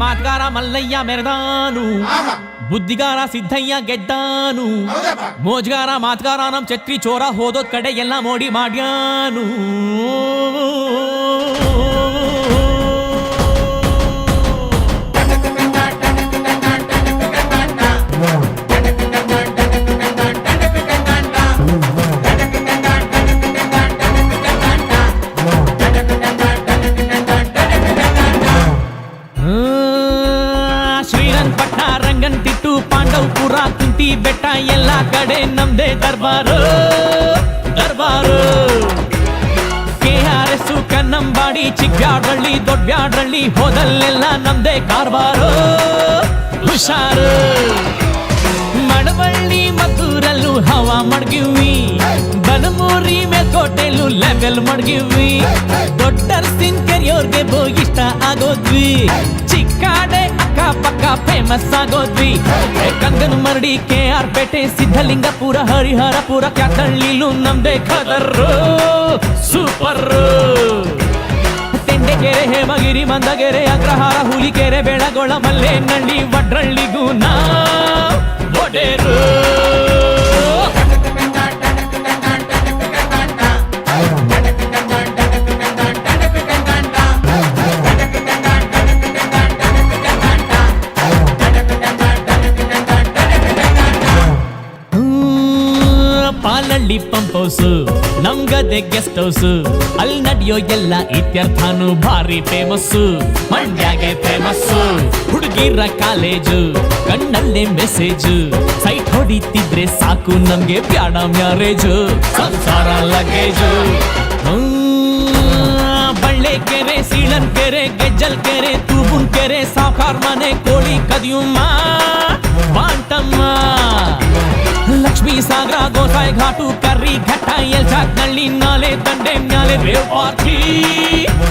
ಮಾತ್ಗಾರ ಮಲ್ಲಯ್ಯ ಮೆರೆದಾನು, ಬುದ್ಧಿಗಾರ ಸಿದ್ದಯ್ಯ ಗೆದ್ದಾನು, ಮೋಜ್ಗಾರ ಮಾತ್ಗಾರ ನಮ್ ಛತ್ರಿ ಚೋರ ಹೋದೋದ್ ಕಡೆ ಎಲ್ಲ ಮೋಡಿ ಮಾಡ್ಯಾನು. ಶ್ರೀರಂಗಪಟ್ಟಣ ರಂಗಂತಿಟ್ಟು ಪಾಂಡವಪುರ ಕುಂತಿ ಬೆಟ್ಟ ಎಲ್ಲ ಕಡೆ ನಮ್ದೇ ದರ್ಬಾರು ದರ್ಬಾರು. KRS ಕನ್ನಂಬಾಡಿ ಚಿಕ್ಕಬ್ಯಾಡ್ರಳ್ಳಿ ದೊಡ್ಡಬ್ಯಾಡ್ರಳ್ಳಿ ಹೋದಲ್ಲೆಲ್ಲ ನಮ್ದೇ ಕಾರ್ಬಾರು ಹುಷಾರು. ಮಳವಳ್ಳಿ ಮದ್ದೂರಲ್ಲೂ ಹವಾ ಮಡ್ಗಿವಿ, ಬನಮೂರಿ ಮೇಲ್ಕೋಟೆಲ್ಲೂ ಲೆವೆಲ್ ಮಡ್ಗಿವಿ, ದೊಡ್ಡರ್ಸಿನ್ ಕೆರಿಯೋರ್ಗೆ ಇಷ್ಟ ಆಗೋದ್ವಿ, ಚಿಕ್ಕಾಡೆ ಅಕ್ಕ ಪಕ್ಕ ಫೇಮಸ್ ಆಗೋದ್ವಿ. ಕಂಗನ ಮರಡಿ KR ಪೇಟೆ ಸಿದ್ಧಲಿಂಗಪುರ ಹರಿಹರಪುರ ಕ್ಯಾತಳ್ಳಿಲೂ ನಮ್ದೇ ಖದರ್ರು ಸೂಪರ್. ತೆಂಡೆಕೆರೆ ಹೇಮಗಿರಿ ಮಂದಗೆರೆ ಅಗ್ರಹಾರ ಹುಲಿಕೆರೆ ಬೆಳಗೊಳ ಮಲ್ಲೇನಹಳ್ಳಿ ವಡ್ರಳ್ಳಿಗೂ ನಾವ್ ಒಡೆರು. ಪಾಲಳ್ಳಿ ಪಂಪ್ ಹೌಸ್ ನಮ್ಗದೆ ಗೆಸ್ಟ್ ಹೌಸ್, ಅಲ್ಲಿ ನಡೆಯೋ ಎಲ್ಲ ಇತ್ಯರ್ಥನು ಭಾರಿ ಫೇಮಸ್. ಮಂಡ್ಯಾಗೆ ಫೇಮಸ್ ಹುಡುಗಿರ ಕಾಲೇಜು, ಕಣ್ಣಲ್ಲೇ ಮೆಸೇಜ್, ಸೈಟ್ ಹೊಡಿತಿದ್ರೆ ಸಾಕು ನಮ್ಗೆ ಬ್ಯಾಡ ಮ್ಯಾರೇಜ್, ಸಂಸಾರ ಲಗೇಜು. ಬಳ್ಳೆಕೆರೆ ಸೀಳನ್ಕೆರೆ ಗೆಜ್ಜಲ್ ಕೆರೆ ತೂಬುನ್ ಕೆರೆ ಸಾವ್ಕಾರ್ ಮನೆ ಕೋಳಿ ಕದಿಯುಮ್ಮ ಬಾಂಟಮ್ಮ, ಲಕ್ಷ್ಮೀ ಸಾಗರ ಗೋಸಾಯಿ ಘಾಟು ಕರ್ರಿ ಘಟ್ಟ ಎಲ್ಚಾಕ್ನಳ್ಳಿ ನಾಲೆ ದಂಡೆ ಮ್ಯಾಲೆ ರೇವ್ ಪಾರ್ಟಿ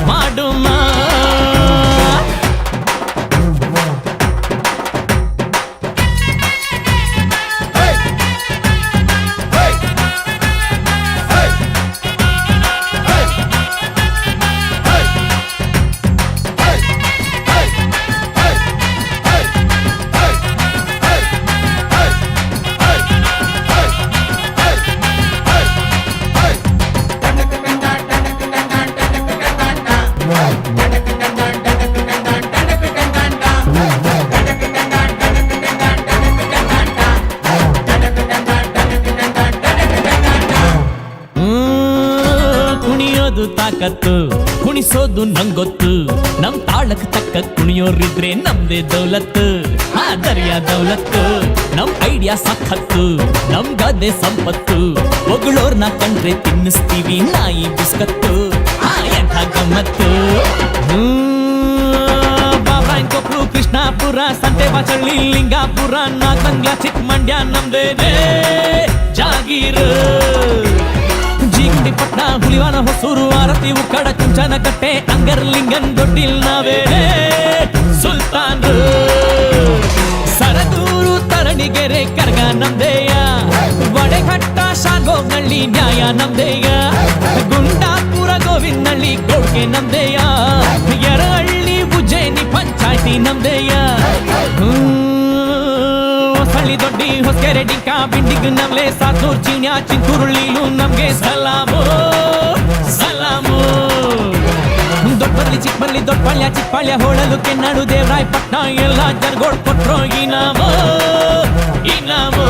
ಮಾಡುಮ್ಮ. ಕುಣಿಯೋದು ತಾಕತ್ತು, ಕುಣಿಸೋದು ನಂಗೊತ್ತು, ನಮ್ ತಾಳಕ್ ತಕ್ಕ ಕುಣಿಯೋರಿದ್ರೆ ನಮ್ದೇ ದೌಲತ್ತು, ಆದರ್ಯ ದೌಲತ್ತು. ನಮ್ ಐಡಿಯಾ ಸಖತ್ತು, ನಮ್ ಗದ್ದೆ ಸಂಪತ್ತು, ಹೊಗಳೋರ್ನ ಕಂಡ್ರೆ ತಿನ್ನಿಸ್ತೀವಿ ನಾಯಿ ಬಿಸ್ಕತ್ತು, ಎಂಥ ಗಮ್ಮತ್ತು. ಬಾಬಾಯ್ಕೊಪ್ರು ಕೃಷ್ಣಾಪುರ ಸಂತೆ ಬಾಚಳ್ಳಿ ಲಿಂಗಾಪುರ ನಾಗಮಂಗ್ಲ ಚಿಕ್ಕಮಂಡ್ಯ ನಮ್ದೇನೆ ಜಾಗೀರು. ಜೀಗುಂಡಿಪಟ್ನ ಹುಲಿವಾನ ಹೊಸೂರು ಆರತಿ ಉಕ್ಕಡ ಕುಂಚನ ಕಟ್ಟೆ ಅಂಗರ್ಲಿಂಗನ್ ದೊಡ್ಡಿಲ್ ನಾವೇನೆ ಸುಲ್ತಾನ್ರು. ಸರದೂರು ತರಣಿಗೆರೆ ಕರ್ಗ ನಮ್ದೇಯ, ವಡೆಘಟ್ಟ ಶಾಗೋಗ್ನಳ್ಳಿ ನ್ಯಾಯ ನಮ್ದೇಯ, ಗುಂಡಾಪುರ ಗೋವಿಂದಳ್ಳಿ ಕೊಡ್ಗೆ ನಮ್ದೇಯ, ಯರಹಳ್ಳಿ ಉಜ್ಜಯಿನಿ ಪಂಚಾಯ್ತಿ ನಮ್ದೇಯ. ಹೊಸಳ್ಳಿ ದೊಡ್ಡಿ ಹೊಸಕೆರೆ ಡಿಂಕ ಬಿಂಡಿಗ್ ನಮ್ಲೆ ಸಾತೂರ್ ಚೀನ್ಯ ಚಿಂತೂರುಳ್ಳಿಲು ನಮ್ಗೆ ಸಲಾಮು ಸಲಾಮು. ದೊಡ್ಡಬರ್ಲಿ ಚಿಕ್ಕಬರ್ಲಿ ದೊಡ್ಡಪಾಳ್ಯ ಚಿಕ್ಕಪಾಳ್ಯ ಹೋಳಲು ಕೆನ್ನಾಡು ದೇವರಾಯಪಟ್ಟಣ ಎಲ್ಲ ಜನಗೋಡ್ ಕೊಟ್ರೋ ಇನಾಮು ಇನಾಮು.